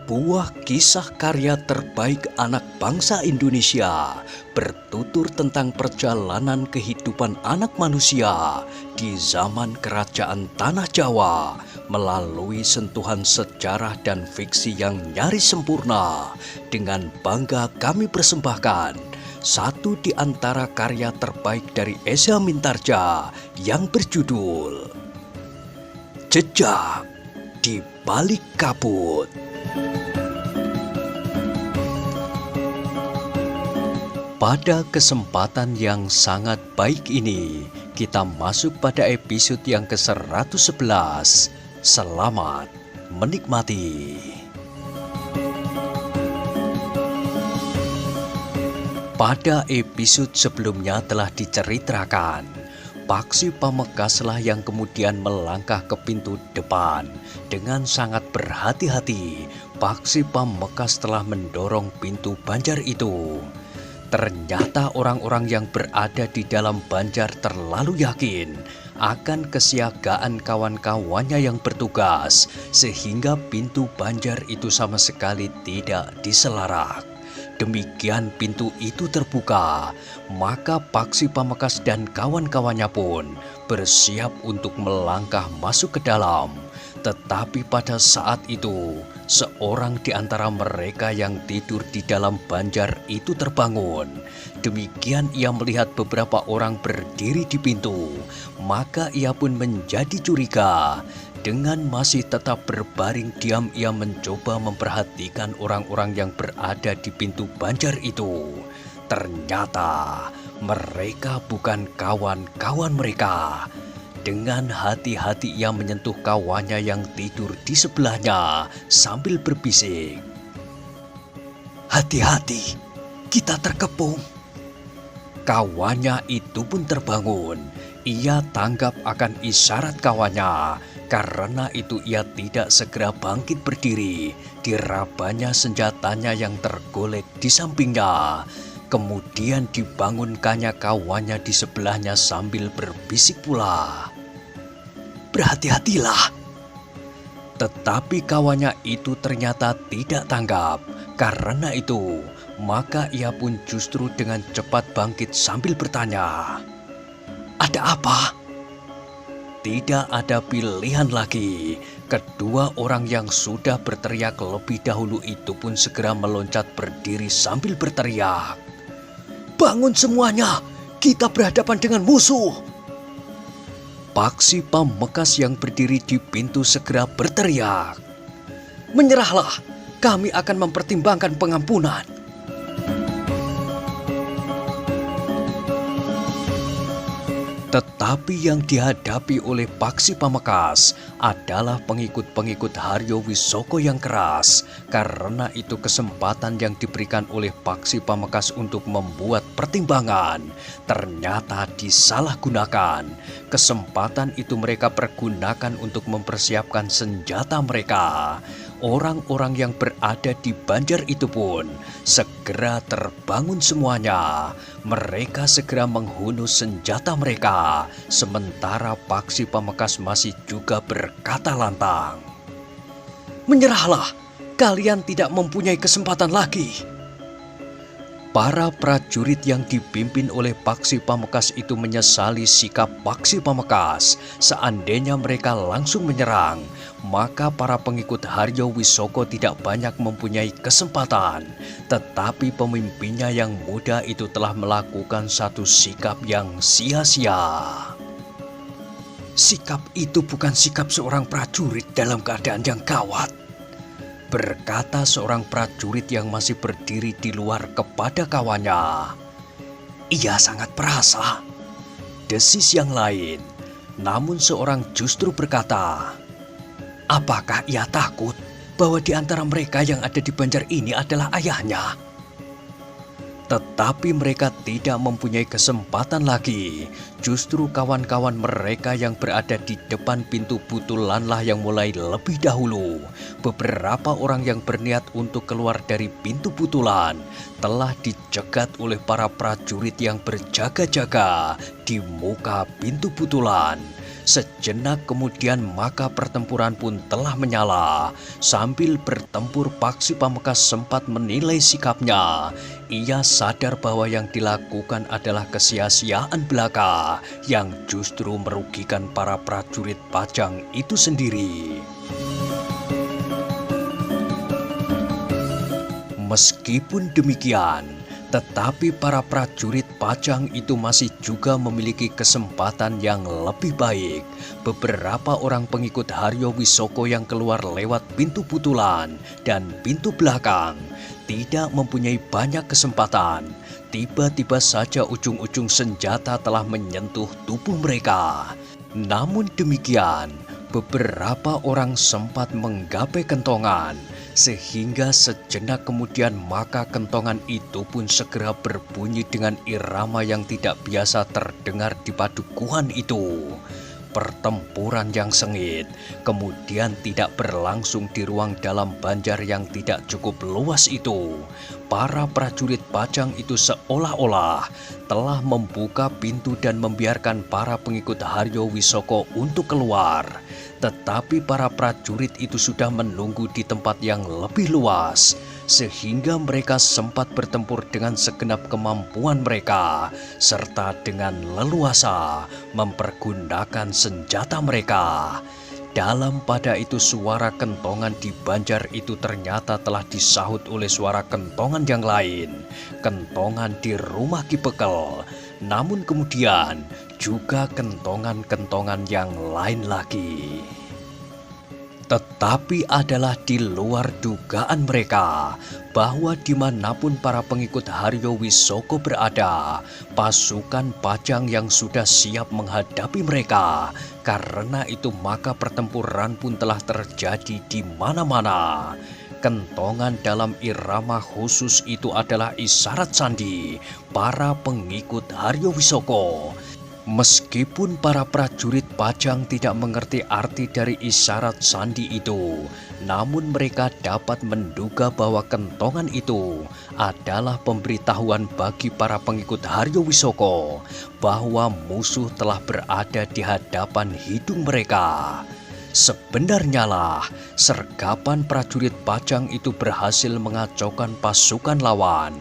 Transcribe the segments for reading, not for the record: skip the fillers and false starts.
Sebuah kisah karya terbaik anak bangsa Indonesia bertutur tentang perjalanan kehidupan anak manusia di zaman kerajaan Tanah Jawa melalui sentuhan sejarah dan fiksi yang nyaris sempurna. Dengan bangga kami persembahkan satu di antara karya terbaik dari Esa Mintarja yang berjudul Jejak di Balik Kabut. Pada kesempatan yang sangat baik ini, kita masuk pada episode yang ke-111. Selamat menikmati. Pada episode sebelumnya telah diceritakan, Paksi Pamekaslah yang kemudian melangkah ke pintu depan. Dengan sangat berhati-hati, Paksi Pamekas telah mendorong pintu banjar itu. Ternyata orang-orang yang berada di dalam banjar terlalu yakin akan kesiagaan kawan-kawannya yang bertugas, sehingga pintu banjar itu sama sekali tidak diselarak. Demikian pintu itu terbuka, maka Paksi Pamekas dan kawan-kawannya pun bersiap untuk melangkah masuk ke dalam. Tetapi pada saat itu, seorang di antara mereka yang tidur di dalam banjar itu terbangun. Demikian ia melihat beberapa orang berdiri di pintu, maka ia pun menjadi curiga. Dengan masih tetap berbaring diam, ia mencoba memperhatikan orang-orang yang berada di pintu banjar itu. Ternyata mereka bukan kawan-kawan mereka. Dengan hati-hati ia menyentuh kawannya yang tidur di sebelahnya sambil berbisik, "Hati-hati, kita terkepung." Kawannya itu pun terbangun. Ia tanggap akan isyarat kawannya. Karena itu ia tidak segera bangkit berdiri. Dirabanya senjatanya yang tergolek di sampingnya. Kemudian dibangunkannya kawannya di sebelahnya sambil berbisik pula, "Berhati-hatilah." Tetapi kawannya itu ternyata tidak tanggap. Karena itu, maka ia pun justru dengan cepat bangkit sambil bertanya, "Ada apa?" Tidak ada pilihan lagi. Kedua orang yang sudah berteriak lebih dahulu itu pun segera meloncat berdiri sambil berteriak, "Bangun semuanya, kita berhadapan dengan musuh." Paksi Pamekas yang berdiri di pintu segera berteriak, "Menyerahlah, kami akan mempertimbangkan pengampunan." Tetapi yang dihadapi oleh Paksi Pamekas adalah pengikut-pengikut Haryo Wisoko yang keras. Karena itu kesempatan yang diberikan oleh Paksi Pamekas untuk membuat pertimbangan ternyata disalahgunakan. Kesempatan itu mereka pergunakan untuk mempersiapkan senjata mereka. Orang-orang yang berada di banjar itu pun segera terbangun semuanya. Mereka segera menghunus senjata mereka. Sementara Paksi Pamekas masih juga berkata lantang, "Menyerahlah, kalian tidak mempunyai kesempatan lagi." Para prajurit yang dipimpin oleh Paksi Pamekas itu menyesali sikap Paksi Pamekas. Seandainya mereka langsung menyerang, maka para pengikut Haryo Wisoko tidak banyak mempunyai kesempatan. Tetapi pemimpinnya yang muda itu telah melakukan satu sikap yang sia-sia. "Sikap itu bukan sikap seorang prajurit dalam keadaan yang gawat," berkata seorang prajurit yang masih berdiri di luar kepada kawannya. "Ia sangat perasa," desis yang lain. Namun seorang justru berkata, "Apakah ia takut bahwa di antara mereka yang ada di banjar ini adalah ayahnya?" Tetapi mereka tidak mempunyai kesempatan lagi. Justru kawan-kawan mereka yang berada di depan pintu butulanlah yang mulai lebih dahulu. Beberapa orang yang berniat untuk keluar dari pintu butulan telah dicegat oleh para prajurit yang berjaga-jaga di muka pintu butulan. Sejenak kemudian maka pertempuran pun telah menyala. Sambil bertempur, Paksi Pamungkas sempat menilai sikapnya. Ia sadar bahwa yang dilakukan adalah kesia-siaan belaka yang justru merugikan para prajurit Pajang itu sendiri. Meskipun demikian, tetapi para prajurit Pajang itu masih juga memiliki kesempatan yang lebih baik. Beberapa orang pengikut Haryo Wisoko yang keluar lewat pintu Putulan dan pintu belakang tidak mempunyai banyak kesempatan. Tiba-tiba saja ujung-ujung senjata telah menyentuh tubuh mereka. Namun demikian, beberapa orang sempat menggapai kentongan. Sehingga sejenak kemudian maka kentongan itu pun segera berbunyi dengan irama yang tidak biasa terdengar di padukuhan itu. Pertempuran yang sengit kemudian tidak berlangsung di ruang dalam banjar yang tidak cukup luas itu. Para prajurit Pajang itu seolah-olah telah membuka pintu dan membiarkan para pengikut Haryo Wisoko untuk keluar. Tetapi para prajurit itu sudah menunggu di tempat yang lebih luas, sehingga mereka sempat bertempur dengan segenap kemampuan mereka, serta dengan leluasa mempergunakan senjata mereka. Dalam pada itu suara kentongan di banjar itu ternyata telah disahut oleh suara kentongan yang lain, kentongan di rumah Ki Pekel. Namun kemudian juga kentongan-kentongan yang lain lagi. Tetapi adalah di luar dugaan mereka bahwa dimanapun para pengikut Haryo Wisoko berada, pasukan Pajang yang sudah siap menghadapi mereka. Karena itu maka pertempuran pun telah terjadi di mana-mana. Kentongan dalam irama khusus itu adalah isyarat sandi para pengikut Haryo Wisoko. Meskipun para prajurit Pajang tidak mengerti arti dari isyarat sandi itu, namun mereka dapat menduga bahwa kentongan itu adalah pemberitahuan bagi para pengikut Haryo Wisoko bahwa musuh telah berada di hadapan hidung mereka. Sebenarnya lah, sergapan prajurit Pajang itu berhasil mengacaukan pasukan lawan.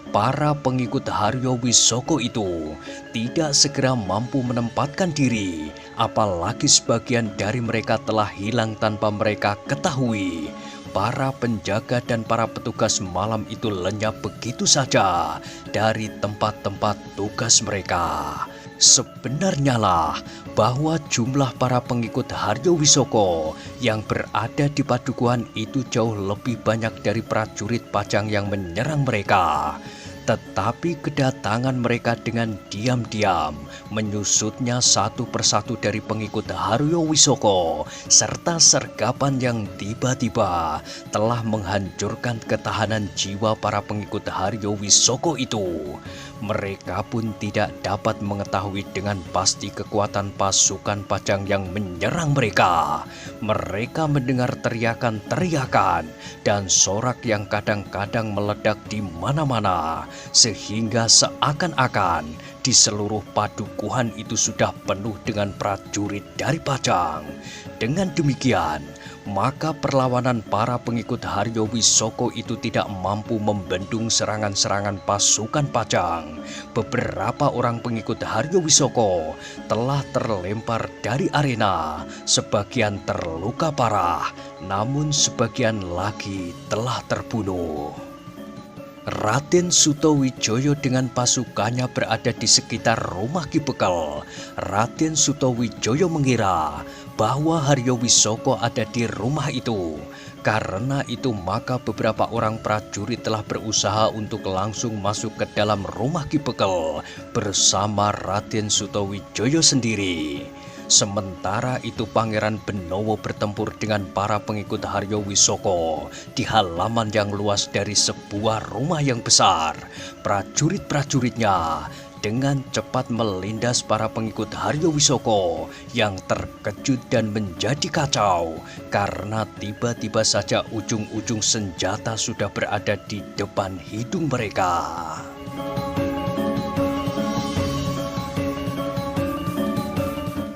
Para pengikut Haryo Wisoko itu tidak segera mampu menempatkan diri, apalagi sebagian dari mereka telah hilang tanpa mereka ketahui. Para penjaga dan para petugas malam itu lenyap begitu saja dari tempat-tempat tugas mereka. Sebenarnya lah bahwa jumlah para pengikut Haryo Wisoko yang berada di padukuhan itu jauh lebih banyak dari prajurit Pajang yang menyerang mereka. Tetapi kedatangan mereka dengan diam-diam menyusutnya satu persatu dari pengikut Haryo Wisoko serta sergapan yang tiba-tiba telah menghancurkan ketahanan jiwa para pengikut Haryo Wisoko itu. Mereka pun tidak dapat mengetahui dengan pasti kekuatan pasukan Pajang yang menyerang mereka. Mereka mendengar teriakan-teriakan dan sorak yang kadang-kadang meledak di mana-mana, sehingga seakan-akan di seluruh padukuhan itu sudah penuh dengan prajurit dari Pajang. Dengan demikian, maka perlawanan para pengikut Haryo Wisoko itu tidak mampu membendung serangan-serangan pasukan Pajang. Beberapa orang pengikut Haryo Wisoko telah terlempar dari arena, sebagian terluka parah, namun sebagian lagi telah terbunuh. Raden Sutowijoyo dengan pasukannya berada di sekitar rumah Ki Pekel. Raden Sutowijoyo mengira bahwa Haryo Wisoko ada di rumah itu. Karena itu maka beberapa orang prajurit telah berusaha untuk langsung masuk ke dalam rumah Ki Pekel bersama Raden Sutowijoyo sendiri. Sementara itu Pangeran Benowo bertempur dengan para pengikut Haryo Wisoko di halaman yang luas dari sebuah rumah yang besar. Prajurit-prajuritnya dengan cepat melindas para pengikut Haryo Wisoko yang terkejut dan menjadi kacau karena tiba-tiba saja ujung-ujung senjata sudah berada di depan hidung mereka.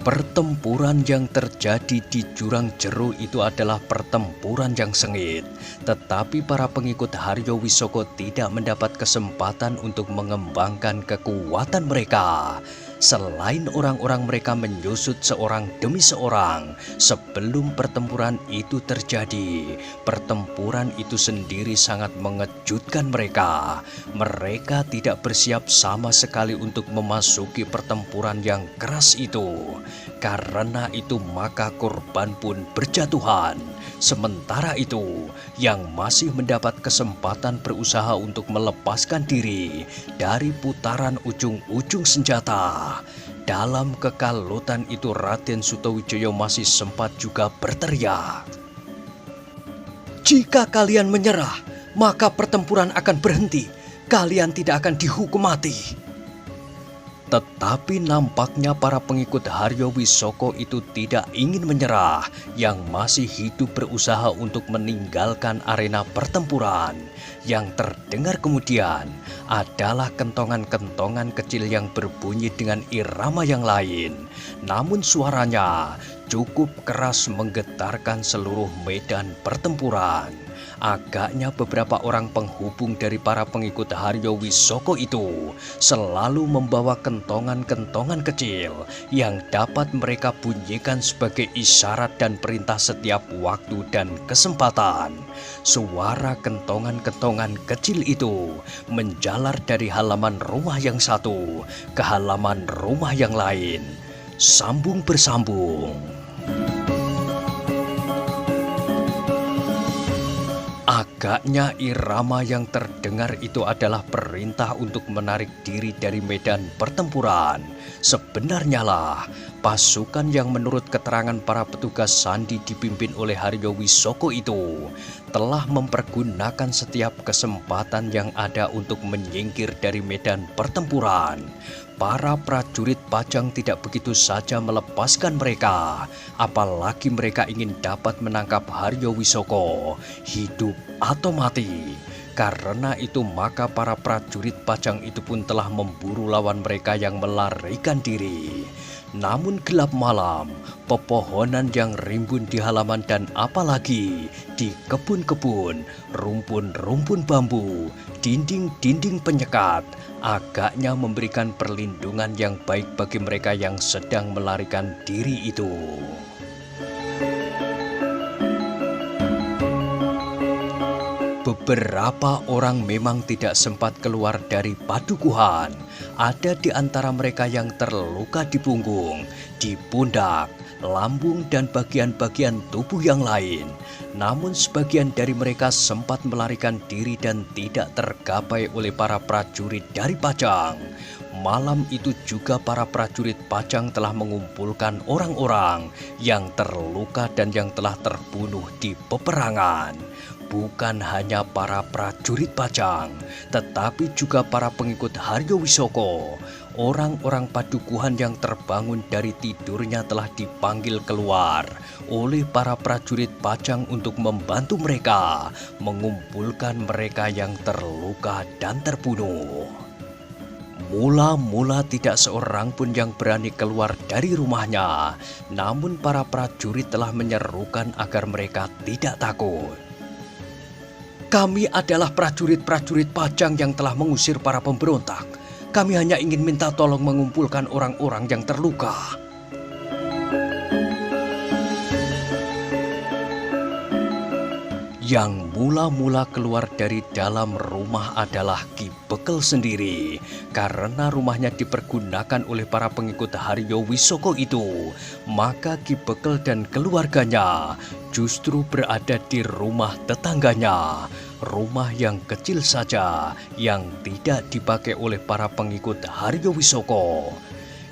Pertempuran yang terjadi di Jurang Jeru itu adalah pertempuran yang sengit. Tetapi para pengikut Haryo Wisoko tidak mendapat kesempatan untuk mengembangkan kekuatan mereka. Selain orang-orang mereka menyusut seorang demi seorang sebelum pertempuran itu terjadi. Pertempuran itu sendiri sangat mengejutkan mereka. Mereka tidak bersiap sama sekali untuk memasuki pertempuran yang keras itu. Karena itu maka korban pun berjatuhan. Sementara itu, yang masih mendapat kesempatan berusaha untuk melepaskan diri dari putaran ujung-ujung senjata. Dalam kekalutan itu Raden Sutawijaya masih sempat juga berteriak, "Jika kalian menyerah, maka pertempuran akan berhenti. Kalian tidak akan dihukum mati." Tetapi nampaknya para pengikut Haryo Wisoko itu tidak ingin menyerah, yang masih hidup berusaha untuk meninggalkan arena pertempuran. Yang terdengar kemudian adalah kentongan-kentongan kecil yang berbunyi dengan irama yang lain. Namun suaranya cukup keras menggetarkan seluruh medan pertempuran. Agaknya beberapa orang penghubung dari para pengikut Haryo Wisoko itu selalu membawa kentongan-kentongan kecil yang dapat mereka bunyikan sebagai isyarat dan perintah setiap waktu dan kesempatan. Suara kentongan-kentongan kecil itu menjalar dari halaman rumah yang satu ke halaman rumah yang lain, sambung bersambung. Agaknya irama yang terdengar itu adalah perintah untuk menarik diri dari medan pertempuran. Sebenarnya lah, pasukan yang menurut keterangan para petugas sandi dipimpin oleh Haryo Wisoko itu telah mempergunakan setiap kesempatan yang ada untuk menyingkir dari medan pertempuran. Para prajurit Pajang tidak begitu saja melepaskan mereka, apalagi mereka ingin dapat menangkap Haryo Wisoko, hidup atau mati. Karena itu maka para prajurit Pajang itu pun telah memburu lawan mereka yang melarikan diri. Namun gelap malam, pepohonan yang rimbun di halaman dan apalagi di kebun-kebun, rumpun-rumpun bambu, dinding-dinding penyekat, agaknya memberikan perlindungan yang baik bagi mereka yang sedang melarikan diri itu. Beberapa orang memang tidak sempat keluar dari padukuhan. Ada di antara mereka yang terluka di punggung, di pundak, lambung, dan bagian-bagian tubuh yang lain. Namun sebagian dari mereka sempat melarikan diri dan tidak tergapai oleh para prajurit dari Pajang. Malam itu juga para prajurit Pajang telah mengumpulkan orang-orang yang terluka dan yang telah terbunuh di peperangan. Bukan hanya para prajurit Pajang, tetapi juga para pengikut Haryo Wisoko. Orang-orang padukuhan yang terbangun dari tidurnya telah dipanggil keluar oleh para prajurit Pajang untuk membantu mereka mengumpulkan mereka yang terluka dan terbunuh. Mula-mula tidak seorang pun yang berani keluar dari rumahnya, namun para prajurit telah menyerukan agar mereka tidak takut. "Kami adalah prajurit-prajurit Pajang yang telah mengusir para pemberontak. Kami hanya ingin minta tolong mengumpulkan orang-orang yang terluka." Yang mula-mula keluar dari dalam rumah adalah Ki Bekel sendiri. Karena rumahnya dipergunakan oleh para pengikut Haryo Wisoko itu, maka Ki Bekel dan keluarganya justru berada di rumah tetangganya. Rumah yang kecil saja yang tidak dipakai oleh para pengikut Haryo Wisoko.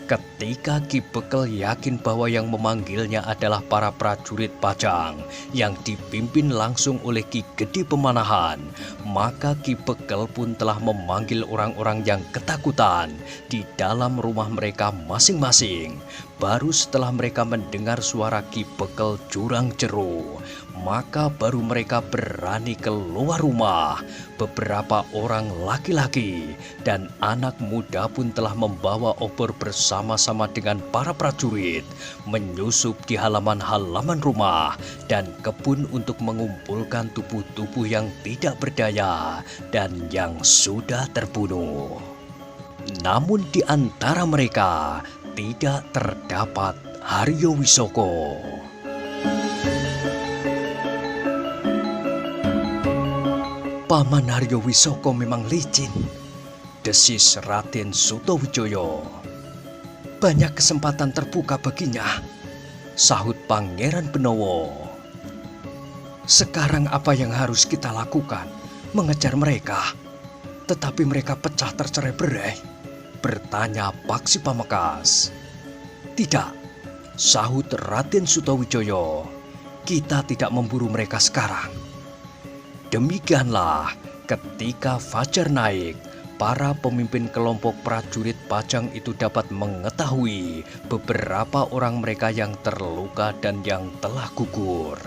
Ketika Ki Bekel yakin bahwa yang memanggilnya adalah para prajurit Pajang yang dipimpin langsung oleh Ki Gede Pemanahan, maka Ki Bekel pun telah memanggil orang-orang yang ketakutan di dalam rumah mereka masing-masing. Baru setelah mereka mendengar suara Ki Bekel Jurang Jeru, maka baru mereka berani keluar rumah. Beberapa orang laki-laki dan anak muda pun telah membawa obor bersama-sama dengan para prajurit, menyusup di halaman-halaman rumah dan kebun untuk mengumpulkan tubuh-tubuh yang tidak berdaya dan yang sudah terbunuh. Namun di antara mereka tidak terdapat Haryo Wisoko. Paman Haryo Wisoko memang licin, desis Raden Sutawijaya. Banyak kesempatan terbuka baginya, sahut Pangeran Benowo. Sekarang apa yang harus kita lakukan? Mengejar mereka. Tetapi mereka pecah tercerai-berai, bertanya Paksi Pamekasan. Tidak, sahut Raden Sutawijaya. Kita tidak memburu mereka sekarang. Demikianlah ketika fajar naik, para pemimpin kelompok prajurit Pajang itu dapat mengetahui beberapa orang mereka yang terluka dan yang telah gugur.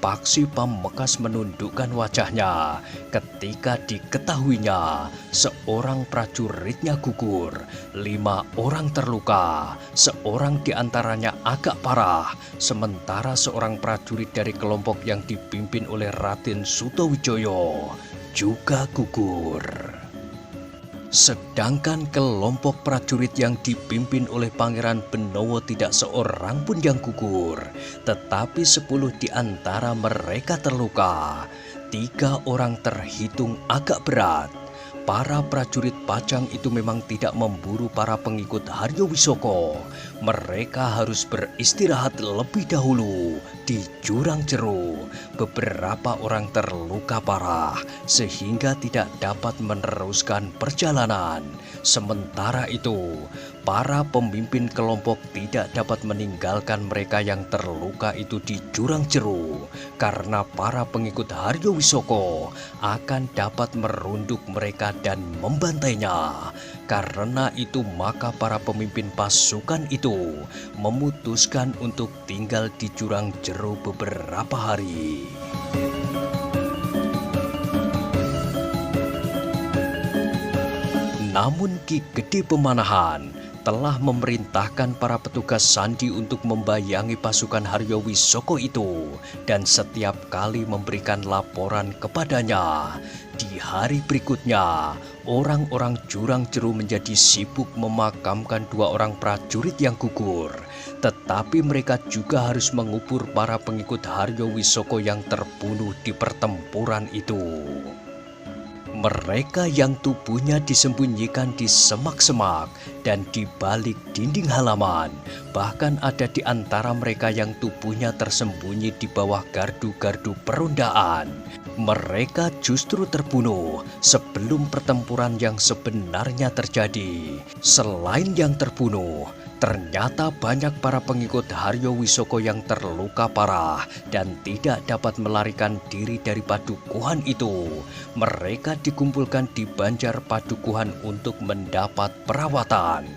Paksi Pamekasan menundukkan wajahnya ketika diketahuinya seorang prajuritnya gugur, 5 orang terluka, seorang diantaranya agak parah, sementara seorang prajurit dari kelompok yang dipimpin oleh Raden Sutawijaya juga gugur. Sedangkan kelompok prajurit yang dipimpin oleh Pangeran Benowo tidak seorang pun yang gugur, tetapi 10 di antara mereka terluka. 3 orang terhitung agak berat. Para prajurit Pajang itu memang tidak memburu para pengikut Haryo Wisoko. Mereka harus beristirahat lebih dahulu di Jurang Jeru. Beberapa orang terluka parah sehingga tidak dapat meneruskan perjalanan. Sementara itu, para pemimpin kelompok tidak dapat meninggalkan mereka yang terluka itu di Jurang Jeru karena para pengikut Haryo Wisoko akan dapat merunduk mereka dan membantainya. Karena itu maka para pemimpin pasukan itu memutuskan untuk tinggal di Jurang Jeru beberapa hari. Namun Ki Gede Pemanahan telah memerintahkan para petugas sandi untuk membayangi pasukan Haryo Wisoko itu dan setiap kali memberikan laporan kepadanya. Di hari berikutnya, orang-orang Jurang Jeru menjadi sibuk memakamkan 2 orang prajurit yang gugur. Tetapi mereka juga harus mengubur para pengikut Haryo Wisoko yang terbunuh di pertempuran itu. Mereka yang tubuhnya disembunyikan di semak-semak dan di balik dinding halaman. Bahkan ada di antara mereka yang tubuhnya tersembunyi di bawah gardu-gardu perondaan. Mereka justru terbunuh sebelum pertempuran yang sebenarnya terjadi. Selain yang terbunuh, ternyata banyak para pengikut Haryo Wisoko yang terluka parah dan tidak dapat melarikan diri dari padukuhan itu. Mereka dikumpulkan di Banjar Padukuhan untuk mendapat perawatan.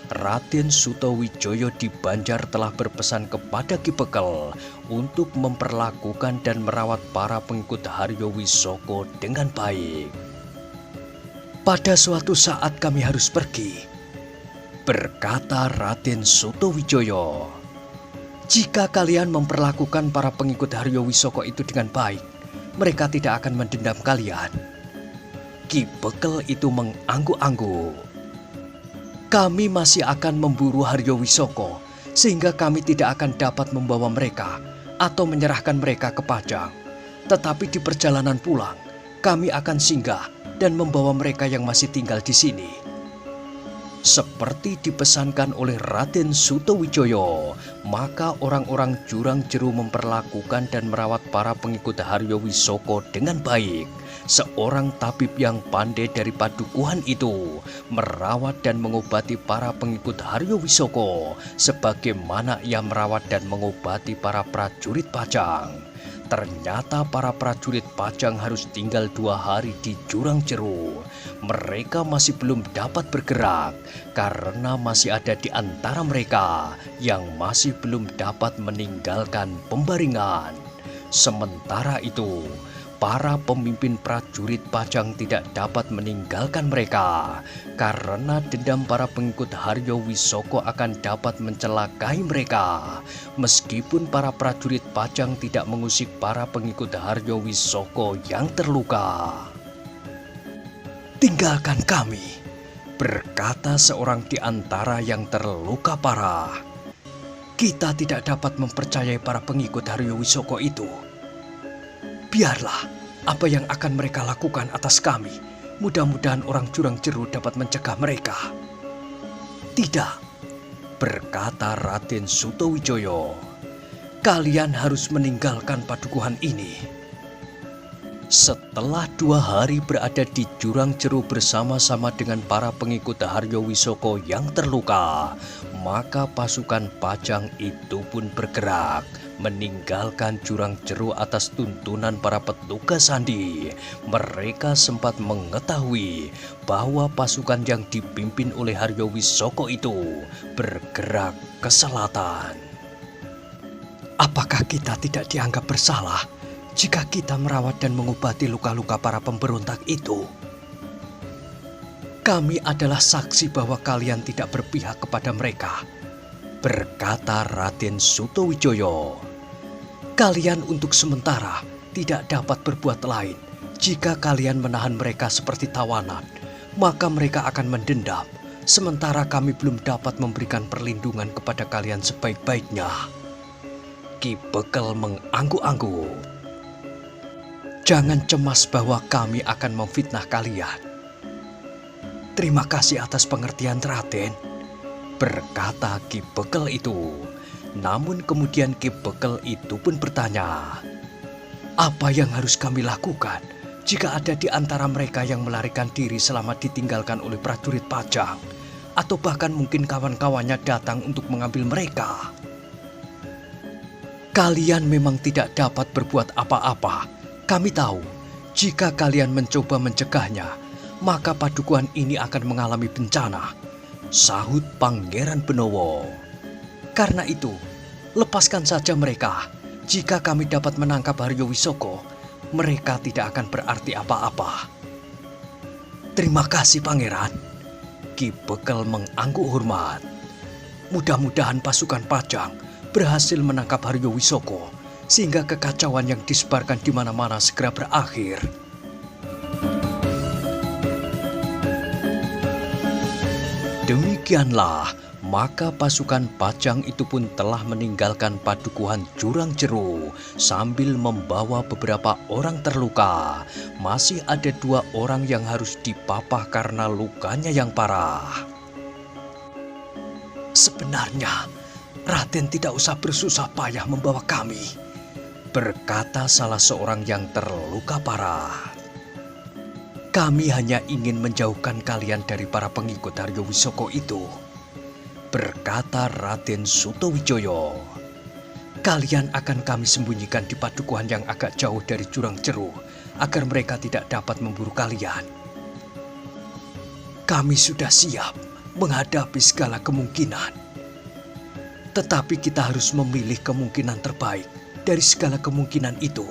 Raden Sutawijaya di Banjar telah berpesan kepada Ki Bekel untuk memperlakukan dan merawat para pengikut Haryo Wisoko dengan baik. Pada suatu saat kami harus pergi, berkata Raden Sutawijaya. Jika kalian memperlakukan para pengikut Haryo Wisoko itu dengan baik, mereka tidak akan mendendam kalian. Ki Bekel itu mengangguk-angguk. Kami masih akan memburu Haryo Wisoko, sehingga kami tidak akan dapat membawa mereka atau menyerahkan mereka ke Pajang. Tetapi di perjalanan pulang, kami akan singgah dan membawa mereka yang masih tinggal di sini. Seperti dipesankan oleh Raden Sutawijaya, maka orang-orang Jurang Jeru memperlakukan dan merawat para pengikut Haryo Wisoko dengan baik. Seorang tabib yang pandai dari padukuhan itu merawat dan mengobati para pengikut Haryo Wisoko sebagaimana ia merawat dan mengobati para prajurit Pajang. Ternyata para prajurit Pajang harus tinggal 2 hari di Jurang Jeru. Mereka masih belum dapat bergerak karena masih ada di antara mereka yang masih belum dapat meninggalkan pembaringan. Sementara itu, para pemimpin prajurit Pajang tidak dapat meninggalkan mereka karena dendam para pengikut Haryo Wisoko akan dapat mencelakai mereka. Meskipun para prajurit Pajang tidak mengusik para pengikut Haryo Wisoko yang terluka. "Tinggalkan kami," berkata seorang di antara yang terluka parah. "Kita tidak dapat mempercayai para pengikut Haryo Wisoko itu. Biarlah apa yang akan mereka lakukan atas kami. Mudah-mudahan orang Jurang Jeru dapat mencegah mereka." "Tidak," berkata Raden Sutowijoyo. "Kalian harus meninggalkan padukuhan ini." Setelah 2 hari berada di Jurang Jeru bersama-sama dengan para pengikut Haryo Wisoko yang terluka, maka pasukan Pajang itu pun bergerak meninggalkan Jurang Jeru atas tuntunan para petugas sandi. Mereka sempat mengetahui bahwa pasukan yang dipimpin oleh Haryo Wisoko itu bergerak ke selatan. "Apakah kita tidak dianggap bersalah jika kita merawat dan mengobati luka-luka para pemberontak itu? Kami adalah saksi bahwa kalian tidak berpihak kepada mereka," berkata Raden Sutowijoyo. "Kalian untuk sementara tidak dapat berbuat lain. Jika kalian menahan mereka seperti tawanan, maka mereka akan mendendam. Sementara kami belum dapat memberikan perlindungan kepada kalian sebaik-baiknya." Ki Bekel mengangguk-angguk. "Jangan cemas bahwa kami akan memfitnah kalian." "Terima kasih atas pengertian Raden," berkata Ki Bekel itu. Namun kemudian Ki Bekel itu pun bertanya, "Apa yang harus kami lakukan jika ada di antara mereka yang melarikan diri selama ditinggalkan oleh prajurit Pajang? Atau bahkan mungkin kawan-kawannya datang untuk mengambil mereka?" "Kalian memang tidak dapat berbuat apa-apa. Kami tahu, jika kalian mencoba mencegahnya, maka padukuhan ini akan mengalami bencana," sahut Pangeran Benowo. "Karena itu, lepaskan saja mereka. Jika kami dapat menangkap Haryo Wisoko, mereka tidak akan berarti apa-apa." "Terima kasih, Pangeran." Ki Bekel mengangguk hormat. Mudah-mudahan pasukan Pajang berhasil menangkap Haryo Wisoko, sehingga kekacauan yang disebarkan di mana-mana segera berakhir. Demikianlah, maka pasukan Pajang itu pun telah meninggalkan padukuhan Jurang Jeru sambil membawa beberapa orang terluka. Masih ada 2 orang yang harus dipapah karena lukanya yang parah. "Sebenarnya Raden tidak usah bersusah payah membawa kami," berkata salah seorang yang terluka parah. "Kami hanya ingin menjauhkan kalian dari para pengikut Haryo Wisoko itu," berkata Raden Sutowijoyo. "Kalian akan kami sembunyikan di padukuhan yang agak jauh dari Jurang Jeru agar mereka tidak dapat memburu kalian. Kami sudah siap menghadapi segala kemungkinan. Tetapi kita harus memilih kemungkinan terbaik dari segala kemungkinan itu."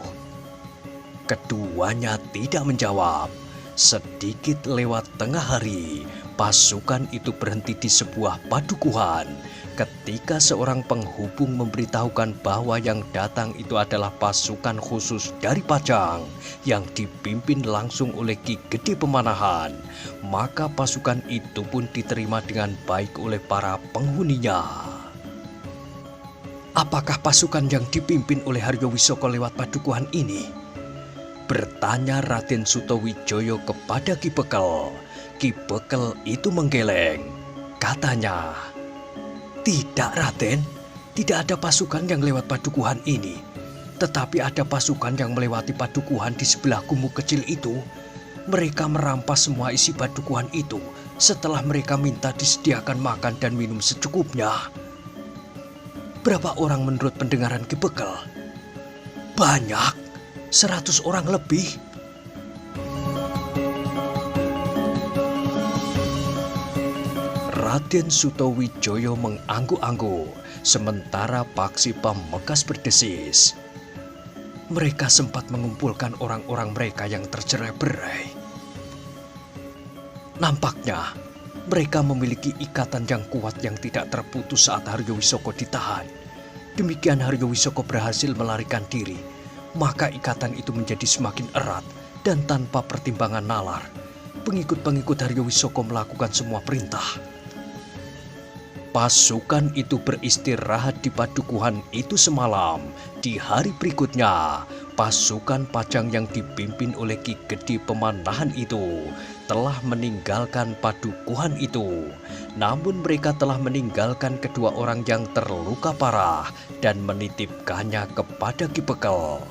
Keduanya tidak menjawab. Sedikit lewat tengah hari, pasukan itu berhenti di sebuah padukuhan. Ketika seorang penghubung memberitahukan bahwa yang datang itu adalah pasukan khusus dari Pajang yang dipimpin langsung oleh Ki Gede Pemanahan, maka pasukan itu pun diterima dengan baik oleh para penghuninya. "Apakah pasukan yang dipimpin oleh Haryo Wisoko lewat padukuhan ini?" bertanya Raden Sutowijoyo kepada Ki Bekel. Ki Bekel itu menggeleng. Katanya, "Tidak, Raden. Tidak ada pasukan yang lewat padukuhan ini. Tetapi ada pasukan yang melewati padukuhan di sebelah gumuk kecil itu. Mereka merampas semua isi padukuhan itu setelah mereka minta disediakan makan dan minum secukupnya." "Berapa orang menurut pendengaran Ki Bekel?" "Banyak. 100 orang lebih." Raden Sutowijoyo mengangguk-angguk, sementara Paksi Pamungkas berdesis, mereka sempat mengumpulkan orang-orang mereka yang tercerai-berai. Nampaknya mereka memiliki ikatan yang kuat yang tidak terputus saat Haryowisoko ditahan. Demikian Haryowisoko berhasil melarikan diri, maka ikatan itu menjadi semakin erat dan tanpa pertimbangan nalar. Pengikut-pengikut Haryowisoko melakukan semua perintah. Pasukan itu beristirahat di padukuhan itu semalam. Di hari berikutnya, pasukan Pajang yang dipimpin oleh Ki Gede Pemanahan itu telah meninggalkan padukuhan itu. Namun mereka telah meninggalkan kedua orang yang terluka parah dan menitipkannya kepada Ki Bekel.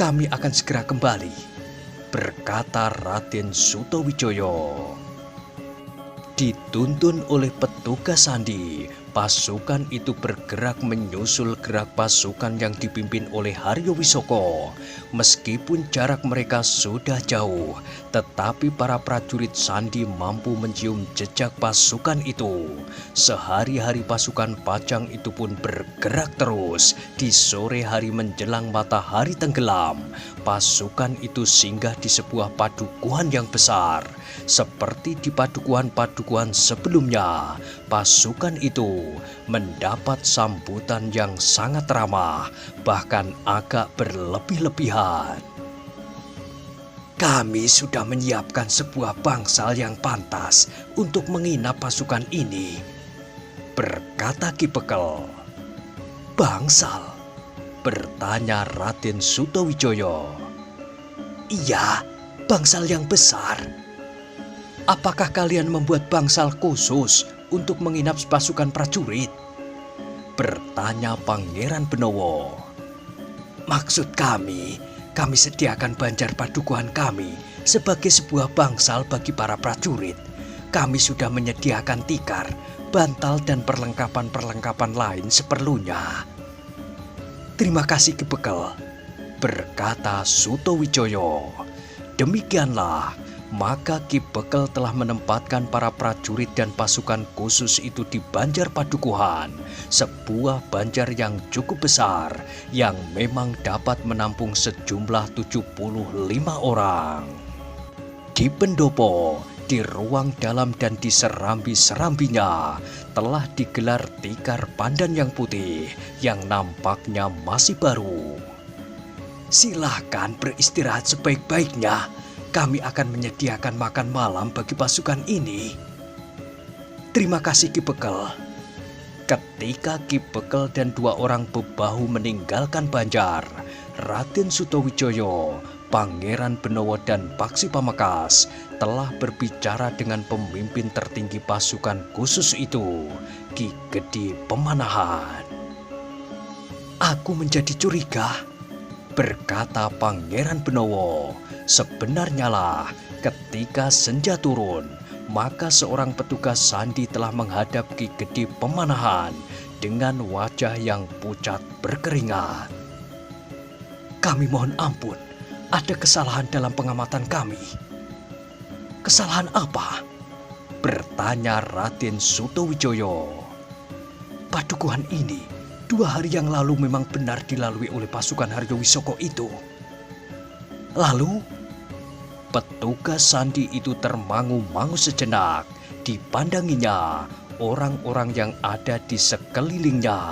"Kami akan segera kembali," berkata Raden Sutawijaya. Dituntun oleh petugas sandi, pasukan itu bergerak menyusul gerak pasukan yang dipimpin oleh Haryowisoko. Meskipun jarak mereka sudah jauh, tetapi para prajurit sandi mampu mencium jejak pasukan itu. Sehari-hari pasukan Pajang itu pun bergerak terus. Di sore hari menjelang matahari tenggelam, pasukan itu singgah di sebuah padukuhan yang besar. Seperti di padukuhan-padukuhan sebelumnya, pasukan itu mendapat sambutan yang sangat ramah, bahkan agak berlebih-lebihan. "Kami sudah menyiapkan sebuah bangsal yang pantas untuk menginap pasukan ini," berkata Ki Bekel. "Bangsal?" bertanya Raden Sutawijaya. "Iya, bangsal yang besar." "Apakah kalian membuat bangsal khusus untuk menginap pasukan prajurit?" bertanya Pangeran Benowo. "Maksud kami sediakan banjar padukuhan kami sebagai sebuah bangsal bagi para prajurit. Kami sudah menyediakan tikar, bantal, dan perlengkapan-perlengkapan lain seperlunya." "Terima kasih Ki Bekel," berkata Sutawijaya. Demikianlah, maka Ki Bekel telah menempatkan para prajurit dan pasukan khusus itu di Banjar Padukuhan, sebuah banjar yang cukup besar yang memang dapat menampung sejumlah 75 orang. Di pendopo, di ruang dalam dan di serambi-serambinya telah digelar tikar pandan yang putih yang nampaknya masih baru. "Silahkan beristirahat sebaik-baiknya. Kami akan menyediakan makan malam bagi pasukan ini." "Terima kasih Ki Bekel." Ketika Ki Bekel dan dua orang bebahu meninggalkan Banjar, Raden Sutawijaya, Pangeran Benowo, dan Paksi Pamekasan telah berbicara dengan pemimpin tertinggi pasukan khusus itu, Ki Gede Pemanahan. "Aku menjadi curiga," berkata Pangeran Benowo. "Sebenarnya lah, ketika senja turun, maka seorang petugas sandi telah menghadap Ki Gede Pemanahan dengan wajah yang pucat berkeringat. "Kami mohon ampun, ada kesalahan dalam pengamatan kami." "Kesalahan apa?" bertanya Raden Sutawijaya. "Padukuhan ini 2 hari yang lalu memang benar dilalui oleh pasukan Haryowisoko itu." "Lalu?" Petugas sandi itu termangu-mangu sejenak. Dipandanginya orang-orang yang ada di sekelilingnya.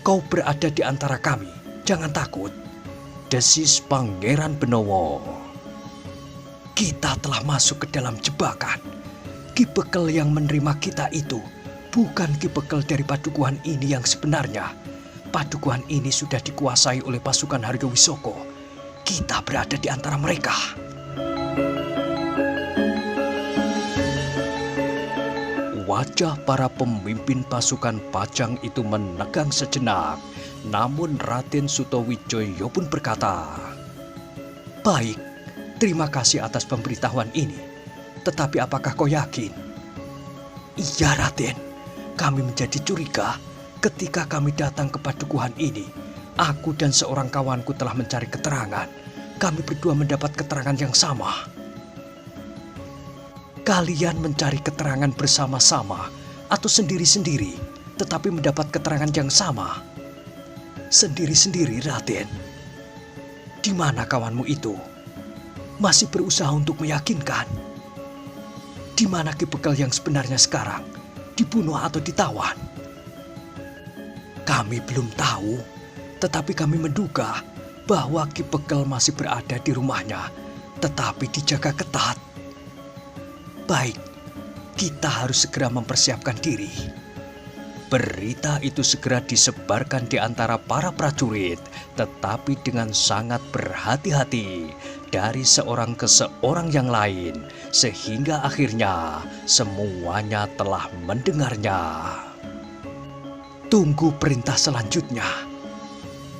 "Kau berada di antara kami, jangan takut," desis Pangeran Benowo. "Kita telah masuk ke dalam jebakan. Ki Bekel yang menerima kita itu bukan Ki Bekel dari padukuhan ini yang sebenarnya. Padukuhan ini sudah dikuasai oleh pasukan Haryowisoko. Kita berada di antara mereka." Wajah para pemimpin pasukan Pajang itu menegang sejenak. Namun Raden Sutawijaya pun berkata, "Baik, terima kasih atas pemberitahuan ini. Tetapi apakah kau yakin?" "Iya Raden, kami menjadi curiga ketika kami datang ke padukuhan ini. Aku dan seorang kawanku telah mencari keterangan. Kami berdua mendapat keterangan yang sama." "Kalian mencari keterangan bersama-sama atau sendiri-sendiri, tetapi mendapat keterangan yang sama?" Sendiri-sendiri, Raden. Di mana kawanmu itu? Masih berusaha untuk meyakinkan. Di mana Ki Bekel yang sebenarnya sekarang? Dibunuh atau ditawan? Kami belum tahu, tetapi kami menduga bahwa Ki Bekel masih berada di rumahnya, tetapi dijaga ketat. Baik, kita harus segera mempersiapkan diri. Berita itu segera disebarkan di antara para prajurit, tetapi dengan sangat berhati-hati dari seorang ke seorang yang lain, sehingga akhirnya semuanya telah mendengarnya. Tunggu perintah selanjutnya,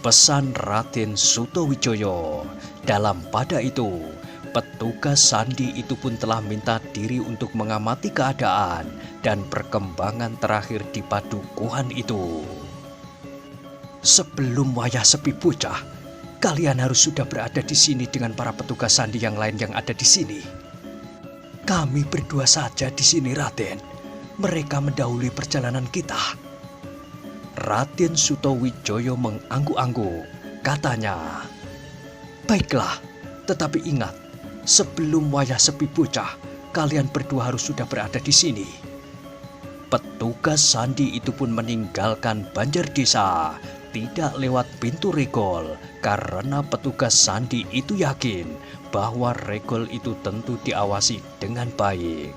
pesan Raden Sutawijaya. Dalam pada itu, petugas sandi itu pun telah minta diri untuk mengamati keadaan dan perkembangan terakhir di padukuhan itu. Sebelum wayah sepi bocah, kalian harus sudah berada di sini dengan para petugas sandi yang lain yang ada di sini. Kami berdua saja di sini, Raden. Mereka mendahului perjalanan kita. Raden Sutawijaya mengangguk-angguk. Katanya, baiklah, tetapi ingat, sebelum wayah sepi bocah, kalian berdua harus sudah berada di sini. Petugas sandi itu pun meninggalkan Banjar Desa, tidak lewat pintu regol, karena petugas sandi itu yakin bahwa regol itu tentu diawasi dengan baik.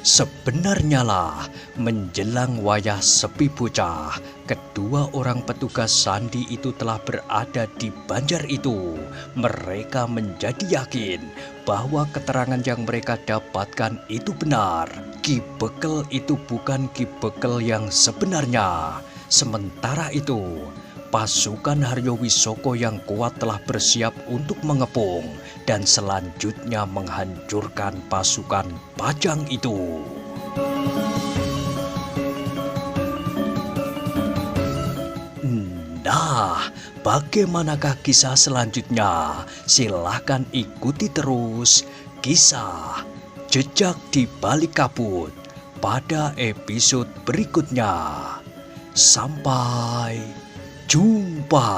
Sebenarnya lah, menjelang wayah sepi bocah, kedua orang petugas sandi itu telah berada di Banjar itu. Mereka menjadi yakin bahwa keterangan yang mereka dapatkan itu benar. Ki Bekel itu bukan Ki Bekel yang sebenarnya. Sementara itu, pasukan Haryo Wisoko yang kuat telah bersiap untuk mengepung dan selanjutnya menghancurkan pasukan Pajang itu. Nah, bagaimanakah kisah selanjutnya? Silahkan ikuti terus kisah Jejak di Balik Kabut pada episode berikutnya. Sampai jumpa.